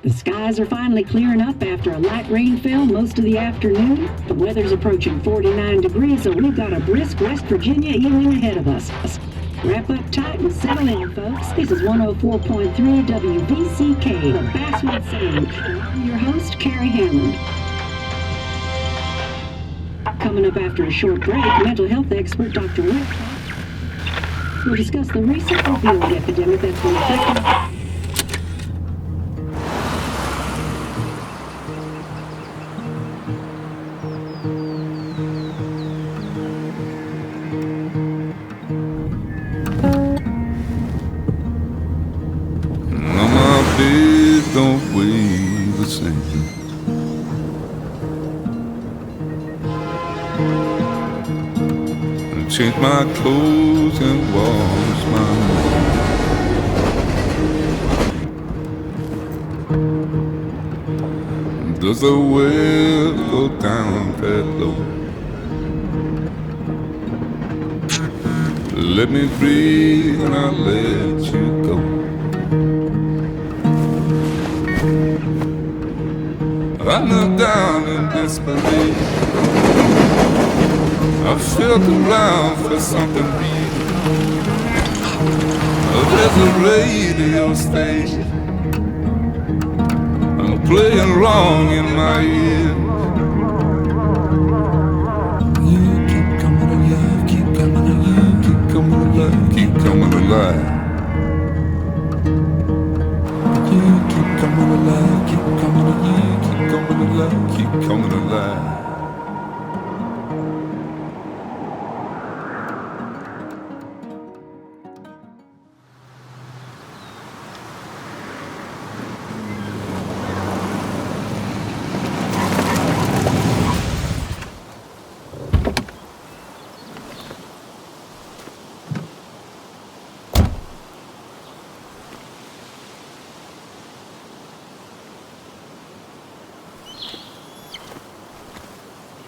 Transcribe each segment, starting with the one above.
The skies are finally clearing up after a light rainfall most of the afternoon. The weather's approaching 49 degrees, so we've got a brisk West Virginia evening ahead of us. Wrap up tight and settle in, folks. This is 104.3 WVCK, the Basswood Sound. I'm your host, Carrie Hammond. Coming up after a short break, mental health expert Dr. Rick will discuss the recent opioid epidemic that's been affecting... Don't weigh the same. And change my clothes and wash my hands. Does the well go down that low? Let me breathe and I'll let you go. I knelt down in disbelief. I felt around for something real. There's a radio station, I'm playing wrong in my ear. You keep coming alive, keep coming alive, keep coming alive, keep coming alive. You keep coming alive, keep coming alive, keep coming alive, keep coming alive.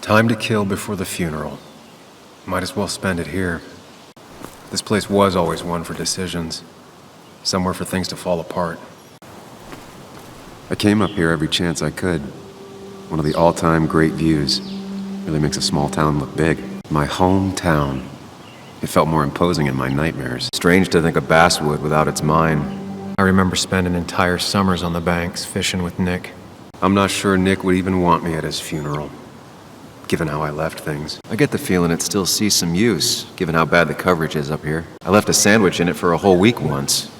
Time to kill before the funeral. Might as well spend it here. This place was always one for decisions. Somewhere for things to fall apart. I came up here every chance I could. One of the all-time great views. Really makes a small town look big. My hometown. It felt more imposing in my nightmares. Strange to think of Basswood without its mine. I remember spending entire summers on the banks fishing with Nick. I'm not sure Nick would even want me at his funeral, given how I left things. I get the feeling it still sees some use, given how bad the coverage is up here. I left a sandwich in it for a whole week once.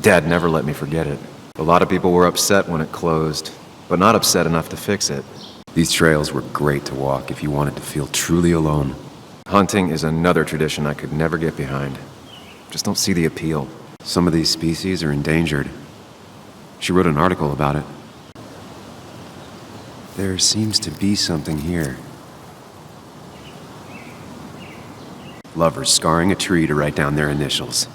Dad never let me forget it. A lot of people were upset when it closed, but not upset enough to fix it. These trails were great to walk if you wanted to feel truly alone. Hunting is another tradition I could never get behind. Just don't see the appeal. Some of these species are endangered. She wrote an article about it. There seems to be something here. Lovers scarring a tree to write down their initials.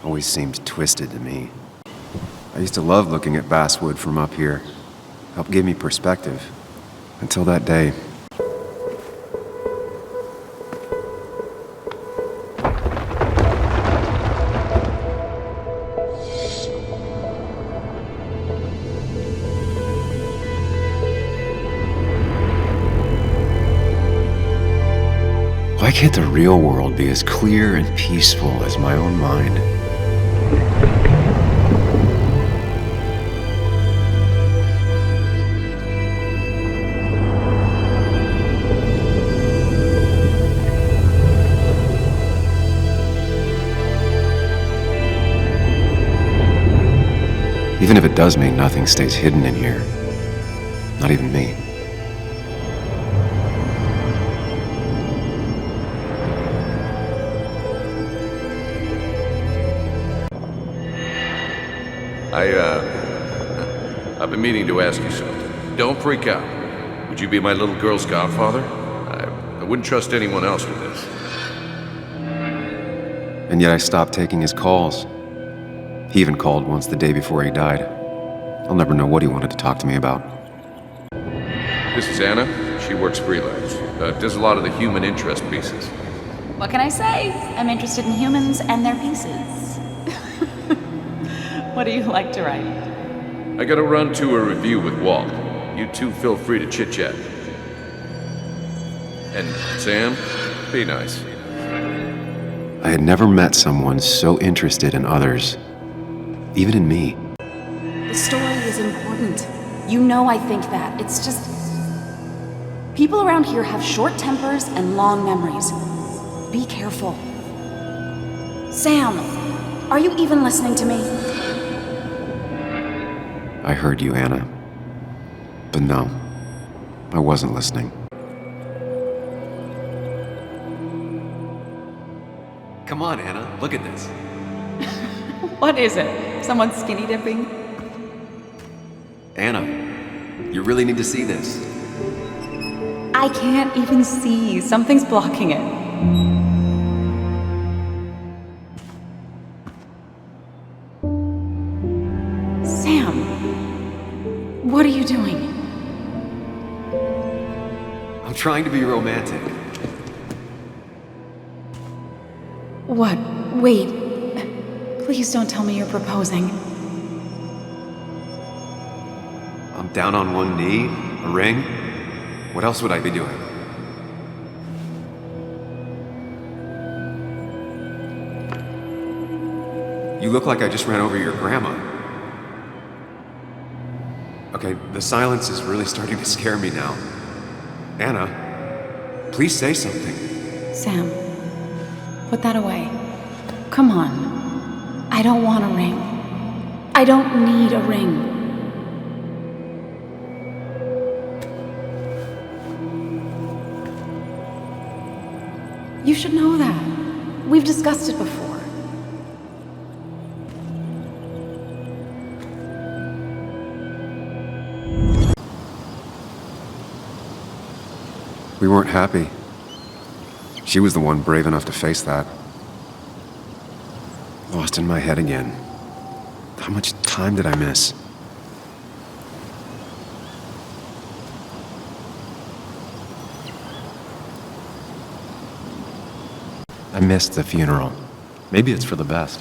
Always seemed twisted to me. I used to love looking at Basswood from up here. Helped give me perspective. Until that day. Why can't the real world be as clear and peaceful as my own mind? Even if it does mean nothing stays hidden in here. Not even me. I've been meaning to ask you something. Don't freak out. Would you be my little girl's godfather? I wouldn't trust anyone else with this. And yet I stopped taking his calls. He even called once the day before he died. I'll never know what he wanted to talk to me about. This is Anna. She works freelance. Does a lot of the human interest pieces. What can I say? I'm interested in humans and their pieces. What do you like to write? I gotta run to a review with Walt. You two feel free to chit-chat. And Sam, be nice. I had never met someone so interested in others, even in me. The story is important. You know I think that. It's just... people around here have short tempers and long memories. Be careful. Sam, are you even listening to me? I heard you, Anna. But no, I wasn't listening. Come on, Anna, look at this. What is it? Someone skinny dipping? Anna, you really need to see this. I can't even see. Something's blocking it. Sam, what are you doing? I'm trying to be romantic. What? Wait. Please don't tell me you're proposing. I'm down on one knee, a ring. What else would I be doing? You look like I just ran over your grandma. Okay, the silence is really starting to scare me now. Anna, please say something. Sam, put that away. Come on. I don't want a ring. I don't need a ring. You should know that. We've discussed it before. We weren't happy. She was the one brave enough to face that. Lost in my head again. How much time did I miss? I missed the funeral. Maybe it's for the best.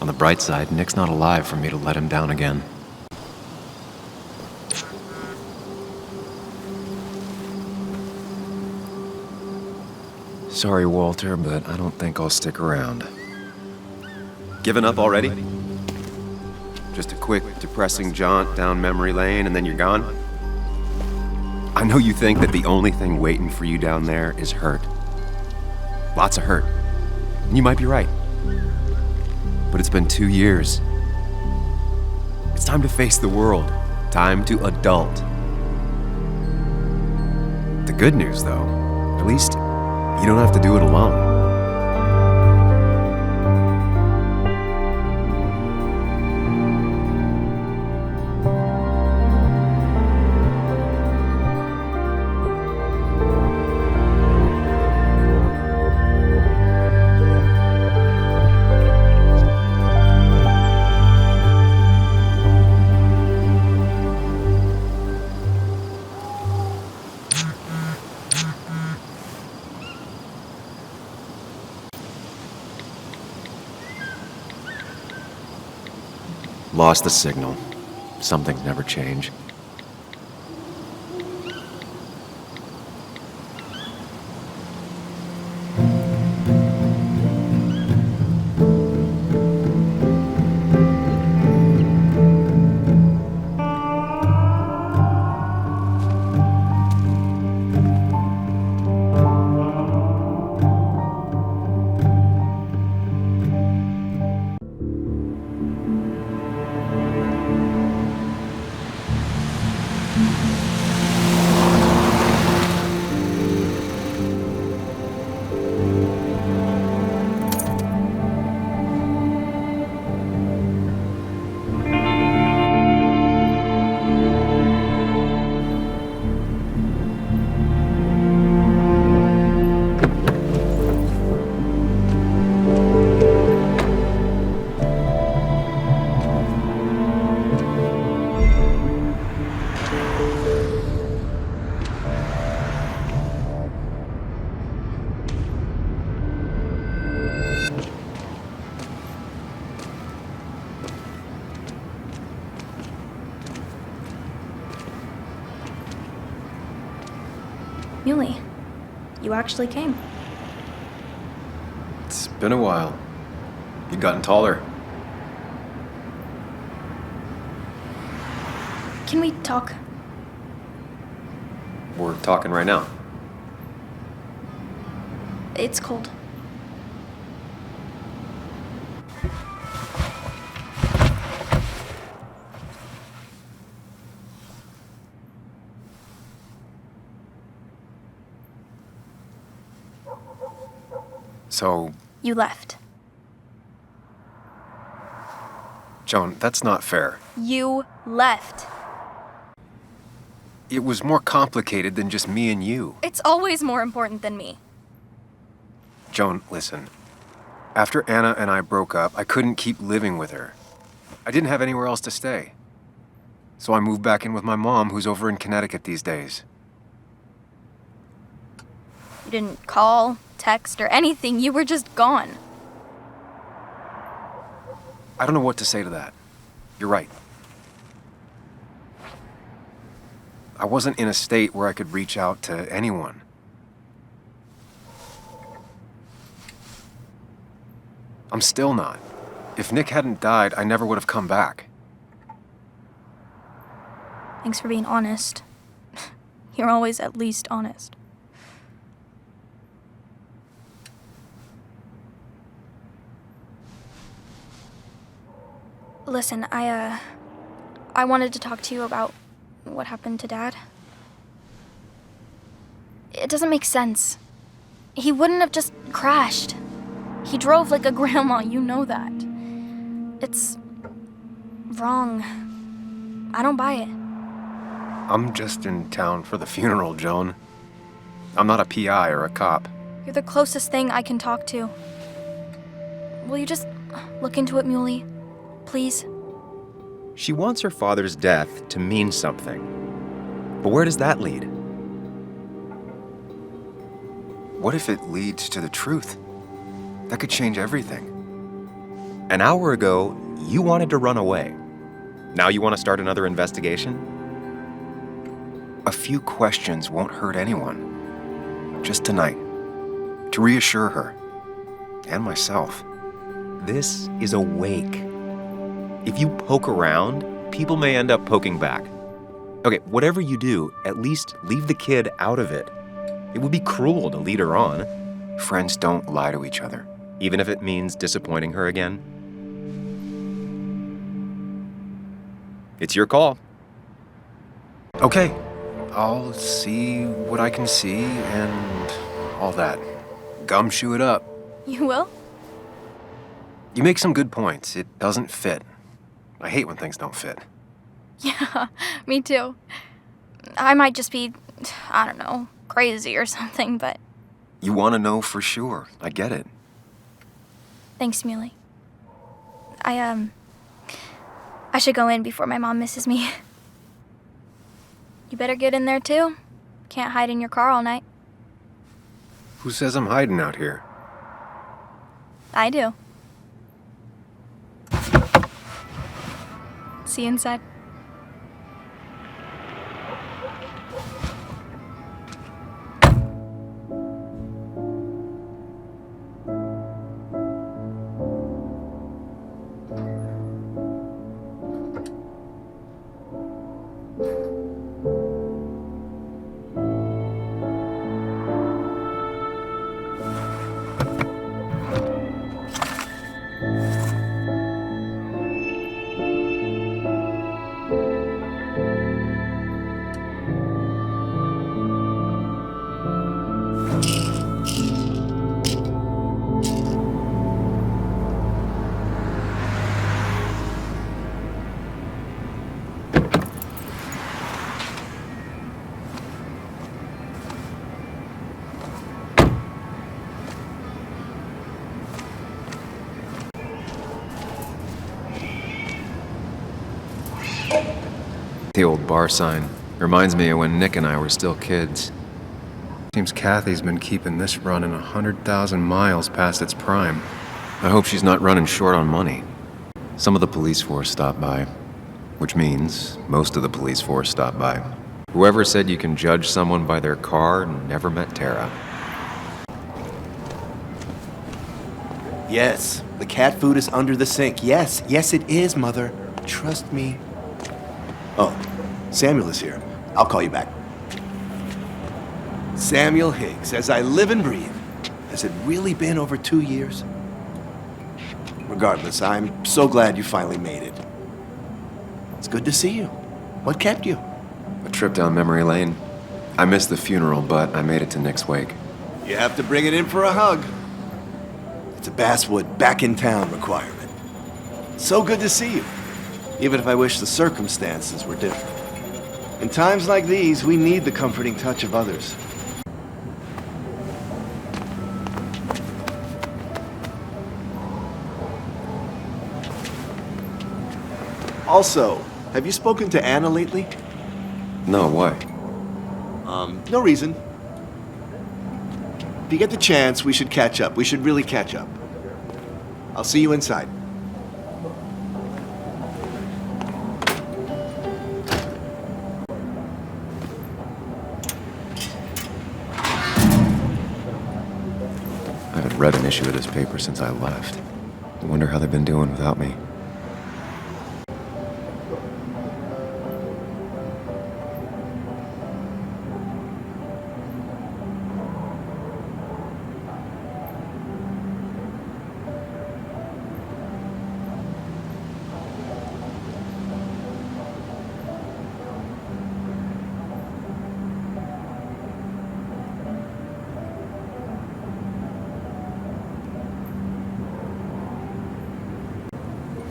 On the bright side, Nick's not alive for me to let him down again. Sorry, Walter, but I don't think I'll stick around. Given up already? Just a quick, depressing jaunt down memory lane and then you're gone? I know you think that the only thing waiting for you down there is hurt. Lots of hurt. And you might be right. But it's been 2 years. It's time to face the world. Time to adult. The good news, though, at least you don't have to do it alone. Lost the signal. Some things never change. Muley, you actually came. It's been a while. You've gotten taller. Can we talk? We're talking right now. It's cold. So, You left. Joan, that's not fair. You left. It was more complicated than just me and you. It's always more important than me. Joan, listen. After Anna and I broke up, I couldn't keep living with her. I didn't have anywhere else to stay. So I moved back in with my mom, who's over in Connecticut these days. You didn't call, text, or anything. You were just gone. I don't know what to say to that. You're right. I wasn't in a state where I could reach out to anyone. I'm still not. If Nick hadn't died, I never would have come back. Thanks for being honest. You're always at least honest. Listen, I wanted to talk to you about what happened to Dad. It doesn't make sense. He wouldn't have just crashed. He drove like a grandma, you know that. It's wrong. I don't buy it. I'm just in town for the funeral, Joan. I'm not a PI or a cop. You're the closest thing I can talk to. Will you just look into it, Muley? Please? She wants her father's death to mean something. But where does that lead? What if it leads to the truth? That could change everything. An hour ago, you wanted to run away. Now you want to start another investigation? A few questions won't hurt anyone. Just tonight. To reassure her. And myself. This is a wake. If you poke around, people may end up poking back. Okay, whatever you do, at least leave the kid out of it. It would be cruel to lead her on. Friends don't lie to each other. Even if it means disappointing her again. It's your call. Okay, I'll see what I can see and all that. Gumshoe it up. You will? You make some good points. It doesn't fit. I hate when things don't fit. Yeah, me too. I might just be, I don't know, crazy or something, but... You want to know for sure. I get it. Thanks, Muley. I should go in before my mom misses me. You better get in there, too. Can't hide in your car all night. Who says I'm hiding out here? I do. See you inside. The old bar sign reminds me of when Nick and I were still kids. Seems Kathy's been keeping this running 100,000 miles past its prime. I hope she's not running short on money. Some of the police force stopped by, which means most of the police force stopped by. Whoever said you can judge someone by their car never met Tara. Yes, the cat food is under the sink. Yes, yes it is, Mother. Trust me. Oh, Samuel is here. I'll call you back. Samuel Higgs, as I live and breathe. Has it really been over 2 years? Regardless, I'm so glad you finally made it. It's good to see you. What kept you? A trip down memory lane. I missed the funeral, but I made it to Nick's wake. You have to bring it in for a hug. It's a Basswood back in town requirement. So good to see you, even if I wish the circumstances were different. In times like these, we need the comforting touch of others. Also, have you spoken to Anna lately? No, why? No reason. If you get the chance, we should catch up. We should really catch up. I'll see you inside. I haven't read an issue of this paper since I left. I wonder how they've been doing without me.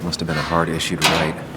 Must have been a hard issue to write.